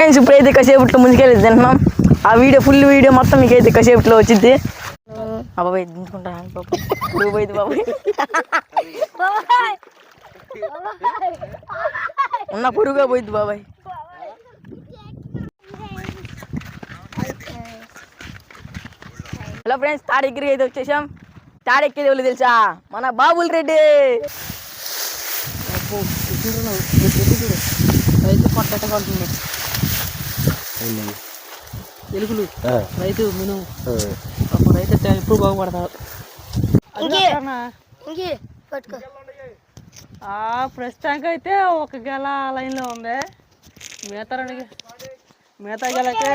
Friends ఇప్పుడైతే కాసేపట్లో ముందుకెళ్ళి తింటున్నాం. ఆ వీడియో ఫుల్ వీడియో మొత్తం మీకైతే కాసేపట్లో వచ్చింది. అబ్బాయి దించుకుంటాను బాబాయ్ పోయింది బాబాయ్ ఉన్న పురుగా పోయింది బాబాయ్. హలో ఫ్రెండ్స్, తాడెక్కిరికి అయితే వచ్చేసాం. తాడెక్కేది వాళ్ళు తెలుసా? మన బాబుల్ రెడ్డి. రైతు కొట్టగా ఉంటుంది. ఎలుగులు రైతు మినుము అప్పుడు రైతు ఎప్పుడు బాగుపడతారు. ప్రస్తుతానికి అయితే ఒక గెల లైన్లో ఉంది. మిగతా గెలకే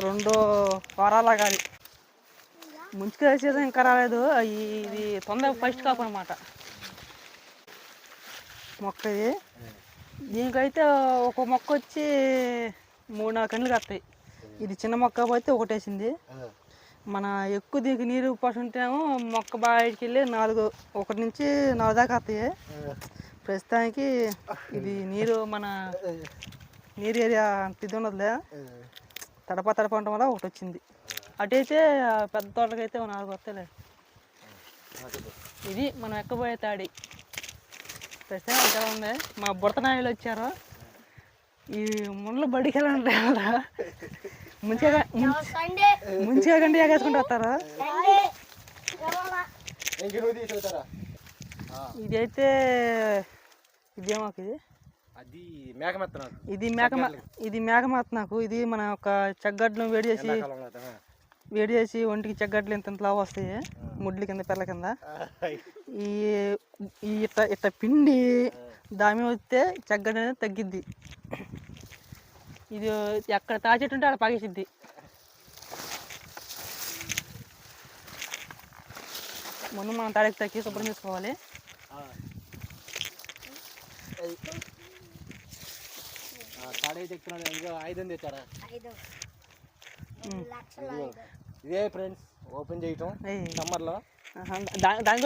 2 వారాలు కానీ ముంచుకు వేసేది ఇంకా రాలేదు. ఇది తొందరగా ఫస్ట్ కాపు అనమాట మొక్క. ఇది దీనికైతే ఒక మొక్క వచ్చి 3-4 కన్నులు కత్తాయి. ఇది చిన్న మొక్క పోతే ఒకటేసింది. మన ఎక్కువ దీనికి నీరు పోసుంటేమో మొక్క బయటికి వెళ్ళి 1 నుంచి 4 దాకా వస్తాయి. ప్రస్తుతానికి ఇది నీరు మన నీరు ఏరియా అంత ఇది ఉన్నదిలే, తడప ఉండటం వల్ల ఒకటి వచ్చింది. అటైతే పెద్ద తోటకైతే 4 వస్తాయిలే. ఇది మనం ఎక్కబోయే తాడి. ప్రస్తుతం అక్కడ ఉంది. మా బుడతనాయలు వచ్చారు. ఈ ముళ్ళు బడికి ఎలా ఉంటాయి కదా, ముంచిగా గండి ఎగేసుకుంటూ వస్తారు. ఇదైతే ఇదేమాకు ఇది మేకమాత. నాకు ఇది మన ఒక చెగ్గడ్లు వేడి చేసి ఒంటికి చెగ్గడ్లు ఇంత లావు వస్తాయి, ముడ్ల కింద పెళ్ళ కింద. ఈ ఇట్ట పిండి దామి వస్తే చెగ్గడ్డ అనేది తగ్గిద్ది. ఇది ఎక్కడ తాచెట్టు ఉంటే అక్కడ పాగేసిద్ది. ముందు మనం తాడెక్కి తగ్గి శుభ్రం చేసుకోవాలి. ఇదే ఫ్రెండ్స్ ఓపెన్ చేయటం సమ్మర్లో. దానికి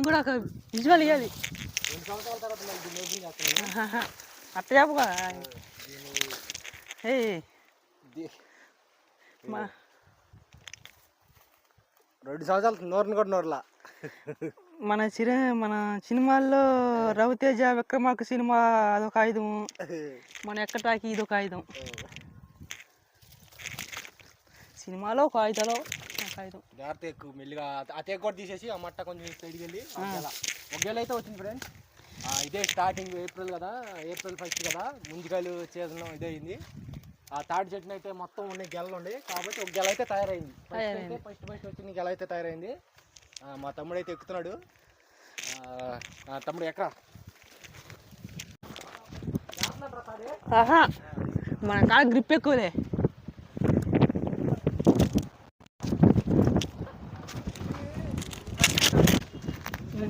కూడా ఒక విజువల్ ఇవ్వాలి. అట్ట చెప్పు. 2 సంవత్సరాలు నోరుని కూడా నోరులా. మన సినిమాల్లో రవితేజ విక్రమార్క సినిమా అదొక ఆయుధం, మన ఎక్కటాకి ఇదొక ఆయుధం. సినిమాలో ఒక ఆయుధాలో ఒక ఆయుధం. జాగ్రత్త ఎక్కువ మెల్లిగా అతే కూడా తీసేసి ఆ మట్ట కొంచెం సైడ్కి వెళ్ళి ఒకేలా అయితే వచ్చింది ఫ్రెండ్స్. ఇదే స్టార్టింగ్ ఏప్రిల్ 1 కదా, ముందుకాయలు సీజన్ ఇదే అయింది. ఆ తాడి చెట్టుని అయితే మొత్తం ఉన్నాయి గెలలు ఉండి, కాబట్టి ఒక గెల అయితే తయారైంది. ఫస్ట్ వచ్చిన గెల అయితే తయారైంది. మా తమ్ముడు అయితే ఎక్కుతున్నాడు. తమ్ముడు ఎక్కడ మన కాడ గ్రిప్ ఎక్కువలే.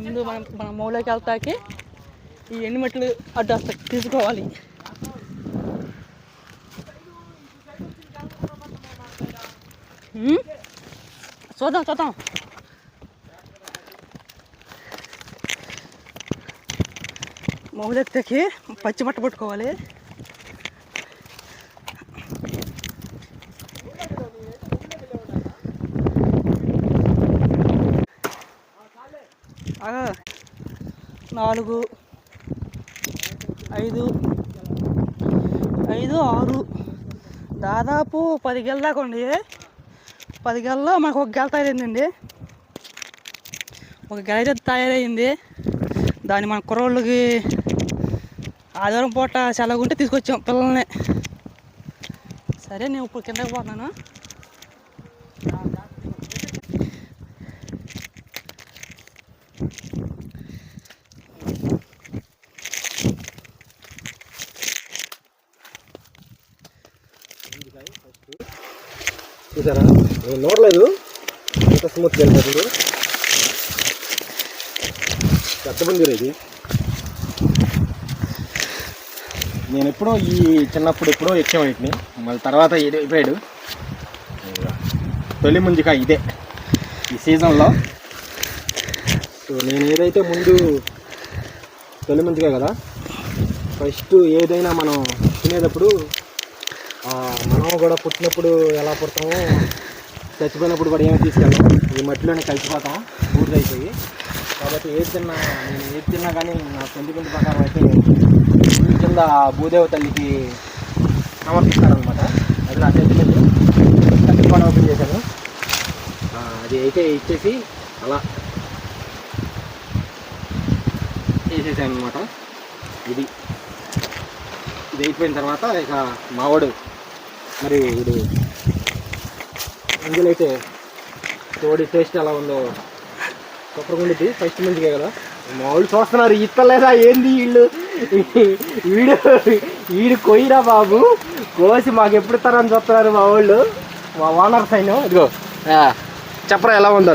ముందు మన మూలకి వెళ్తాకి ఈ ఎండుమట్లు అడ్డు వస్తాయి, తీసుకోవాలి. చూద్దాం మూలెత్తకి పచ్చి బట్ట పట్టుకోవాలి. అలా 4, 5, 6 దాదాపు 10 గెల దాకా ఉండి. 10 గెలలో మాకు ఒక గెల తయారైందండి. ఒక గెల అయితే తయారైంది. దాన్ని మన కుర్రోళ్ళకి ఆదివారం పూట సెలవు ఉంటే తీసుకొచ్చాం పిల్లల్ని. సరే నేను ఇప్పుడు కిందకి పోతున్నాను. చూసారా, నేను నోడలేదు ఎంత స్మూత్గా వెళ్ళిపోతుంది. పెద్ద బందీరు ఇది. నేను ఎప్పుడో చిన్నప్పుడు ఎప్పుడో ఎక్కాం వీటిని, మళ్ళీ తర్వాత అయిపోయాడు. తొలి ముంజికాయ ఇదే ఈ సీజన్లో. సో నేను ఏదైతే ముందు తొలి ముంజికాయ కదా, ఫస్ట్ ఏదైనా మనం తినేటప్పుడు మనం కూడా పుట్టినప్పుడు ఎలా పుడతామో చచ్చిపోయినప్పుడు కూడా ఏమీ తీసుకెళ్ళాం, ఈ మట్టిలోనే కలిసిపోతాం, పూర్తయిపోయి. కాబట్టి నేను ఏది తిన్నా కానీ నా సెంటిమెంట్ ప్రకారం అయితే ఇంటి కింద భూదేవ తల్లికి సమర్పిస్తారనమాట. అది నా సెంటిమెంట్. కత్తిపాటు ఓపెన్ చేశాను, అది అయితే ఇచ్చేసి అలా వేసేసాను అనమాట. ఇది అయిపోయిన తర్వాత ఇక మావాడు మరి ఇది ముందులైతే తోడి టేస్ట్ ఎలా ఉందో సూపర్గా ఉండిద్ది. ఫస్ట్ ముందుకే కదా మా వాళ్ళు చూస్తున్నారు, ఇత్తలేదా ఏంది వీడు కొయ్యరా బాబు, కోసి మాకు ఎప్పుడు ఇస్తారని చూస్తున్నారు మా వాళ్ళు, మా ఓనర్ సైన్. ఇదిగో చెప్పరా ఎలా ఉందో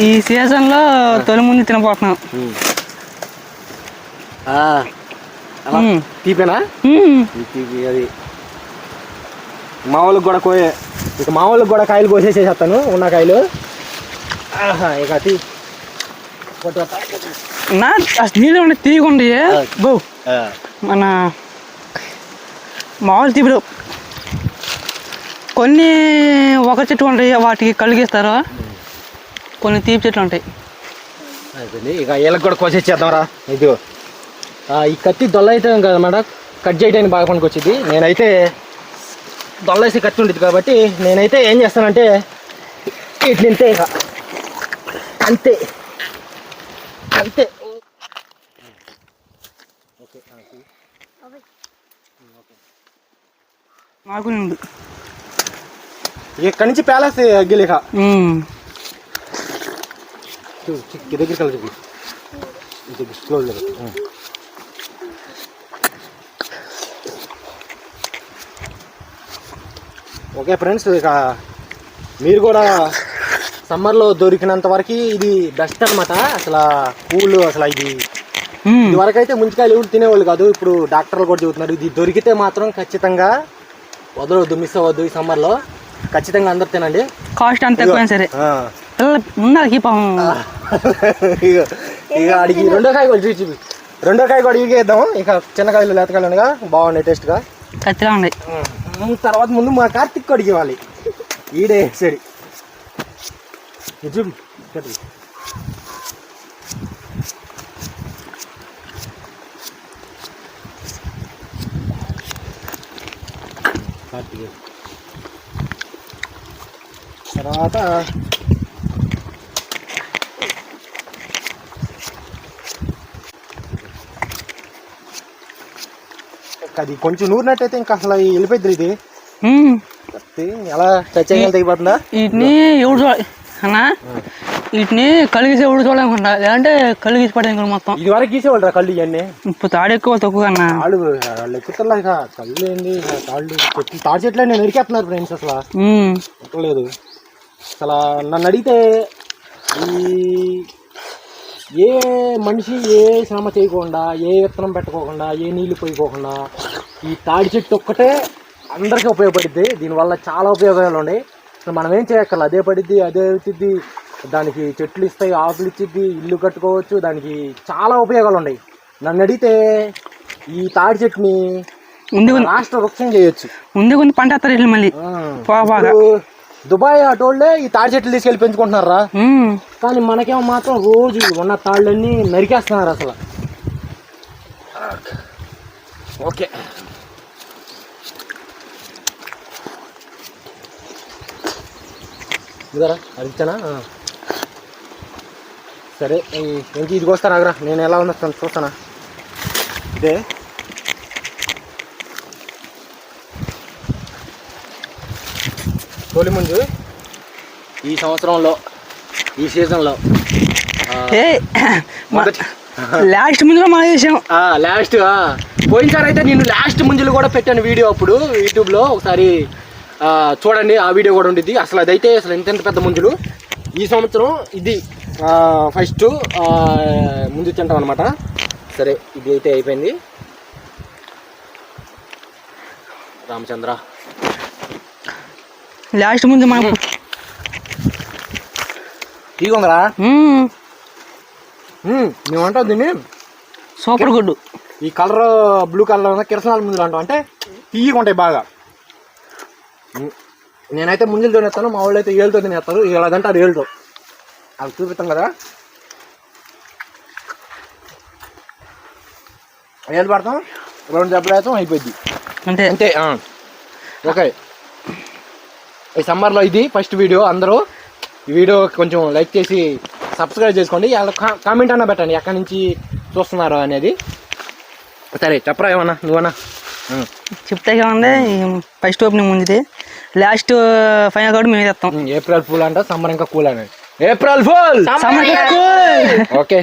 ఈ సీజన్లో తొలి ముందు తినబోతున్నాం. తీపేనా? తీపి అది మా వాళ్ళకి కూడా ఇక మా వాళ్ళకి కూడా కాయలు కోసేసేస్తాను, ఉన్న కాయలు. ఇక నా నీళ్ళు ఉండే తీయకుండి బో మన మామూలు తీపిడు కొన్ని ఒక చెట్టు ఉంటాయి, వాటికి కలిగిస్తారు, కొన్ని తీపి చెట్లు ఉంటాయి. ఇక వీళ్ళకి కూడా కోసేసేద్దాంరా. ఇది ఈ కత్తి దొల్ల అయితే కదన్నమాట, కట్ చేయడానికి బాగా పనికి వచ్చింది. నేనైతే దొల్లేసి కత్తి ఉండేది కాబట్టి నేనైతే ఏం చేస్తానంటే ఇట్లా తింటే ఇక అంతే అంతే. నాకు ఇక్కడి నుంచి ప్యాలెస్ అగ్గిలేక దగ్గరికి వెళ్ళి క్లోజ్. ఓకే ఫ్రెండ్స్, ఇక మీరు కూడా సమ్మర్లో దొరికినంత వరకు ఇది బెస్ట్ అనమాట. అసలు కూల్, అసలు ఇది వరకు అయితే ముంచికాయలు ఎవరు తినేవాళ్ళు కాదు, ఇప్పుడు డాక్టర్లు కూడా చెబుతున్నారు ఇది దొరికితే మాత్రం ఖచ్చితంగా వదలవద్దు, మిస్ అవ్వద్దు. ఈ సమ్మర్లో ఖచ్చితంగా అందరు తినండి, కాస్ట్ అంత ఎక్కువైనా సరే. ఇక అడిగి రెండో కాయ కూడా ఇగేద్దాం. ఇక చిన్న కాయలు లేతకాయలు ఉండగా బాగున్నాయి, టేస్ట్గా కత్తిగా ఉన్నాయి. తర్వాత ముందు మా కార్తిక్ అడిగి ఇవ్వాలి, ఈడే సరి చూపి కార్తిక్. తర్వాత అది కొంచెం నూరినట్టయితే ఇంకా అసలు వెళ్ళిపోద్ది. ఇది ఎలా చచ్చేయాలి తెగిపోతుందా? వీటిని ఎవడు అన్నా, వీటిని కలిగిసి ఎవడు చూడలేకుండా, లేదంటే కలిగిసి పడేది మొత్తం. ఇది వరకు గీసేవాళ్ళు కళ్ళు ఇవన్నీ. ఇప్పుడు తాడు ఎక్కువ తక్కువ అన్నా, వాళ్ళు ఎక్కుతారు. ఇక కళ్ళు ఏంది, తాడు చెట్లు నేను ఎరికేస్తున్నారు ఫ్రెండ్స్, అసలు ఎక్కలేదు. అసలు నన్ను అడిగితే ఏ మనిషి ఏ శ్రమ చేయకుండా, ఏ విత్తనం పెట్టుకోకుండా, ఏ నీళ్లు పోయిపోకుండా ఈ తాడి చెట్టు ఒక్కటే అందరికీ ఉపయోగపడుద్ది. దీనివల్ల చాలా ఉపయోగాలు ఉన్నాయి. అసలు మనం ఏం చేయక్కర్లేదు, అదే పడిద్ది, అదే అవుతుంది. దానికి చెట్లు ఇస్తాయి, ఆకులు ఇచ్చిద్ది, ఇల్లు కట్టుకోవచ్చు, దానికి చాలా ఉపయోగాలు ఉన్నాయి. నన్ను అడిగితే ఈ తాడి చెట్టుని రాష్ట్ర వృక్షం చేయొచ్చు. ముందు కొంత పంట వేస్తారు మళ్ళీ. దుబాయ్ అటోళ్ళే ఈ తాడి చెట్లు తీసుకెళ్ళి పెంచుకుంటున్నారా, కానీ మనకేమో మాత్రం రోజు ఉన్న తాళ్ళన్నీ నరికేస్తున్నారు అసలు. ఓకే, ఇదరా అడిచానా? సరే, ఇంక ఇది వస్తాను ఆగరా, నేను ఎలా ఉందో చూస్తానా. ఇదే తొలి ముందు ఈ సంవత్సరంలో, ఈ సీజన్లో లాస్ట్ ముందులో మనం చేసాం. లాస్ట్ పోయినసారి అయితే నేను లాస్ట్ ముంజులు కూడా పెట్టాను వీడియో, అప్పుడు యూట్యూబ్లో ఒకసారి చూడండి, ఆ వీడియో కూడా ఉండిద్ది. అసలు అదైతే అసలు ఎంత పెద్ద ముంజులు. ఈ సంవత్సరం ఇది ఫస్ట్ ముందు తింటాం అనమాట. సరే, ఇది అయితే అయిపోయింది. రామచంద్ర లాస్ట్ ముందు మనం తీగొంగరా మేము అంటావు దీన్ని సూపర్ గుడ్. ఈ కలర్ బ్లూ కలర్ ఉన్న కిరసనాల ముంజులు అంటాం. అంటే తీయగా ఉంటాయి బాగా. నేనైతే ముంజులు తినేస్తాను, మా వాళ్ళు అయితే ఏళ్ళతో తినేస్తారు. ఇలా తింటారు ఏళ్ళతో. అవి చూపిస్తాం కదా, ఏళ్ళు పడతాం, 2 దెబ్బలు వేస్తాం, అయిపోద్ది అంటే అంతే. ఓకే, ఈ సమ్మర్లో ఇది ఫస్ట్ వీడియో. అందరూ ఈ వీడియో కొంచెం లైక్ చేసి సబ్స్క్రైబ్ చేసుకోండి. కామెంట్ అన్నా పెట్టండి ఎక్కడి నుంచి చూస్తున్నారు అనేది. సరే చెప్పరా, ఏమన్నా నువ్వన్నా. చెప్తే ఉంది. ఫస్ట్ ఓపెనింగ్ ముందుది, లాస్ట్ ఫైనల్ కూడా మేము తెస్తాం. ఏప్రిల్ ఫూల్ అంట, సమ్మర్ ఇంకా కూల్ అనేది. April fool, summer cool. Okay.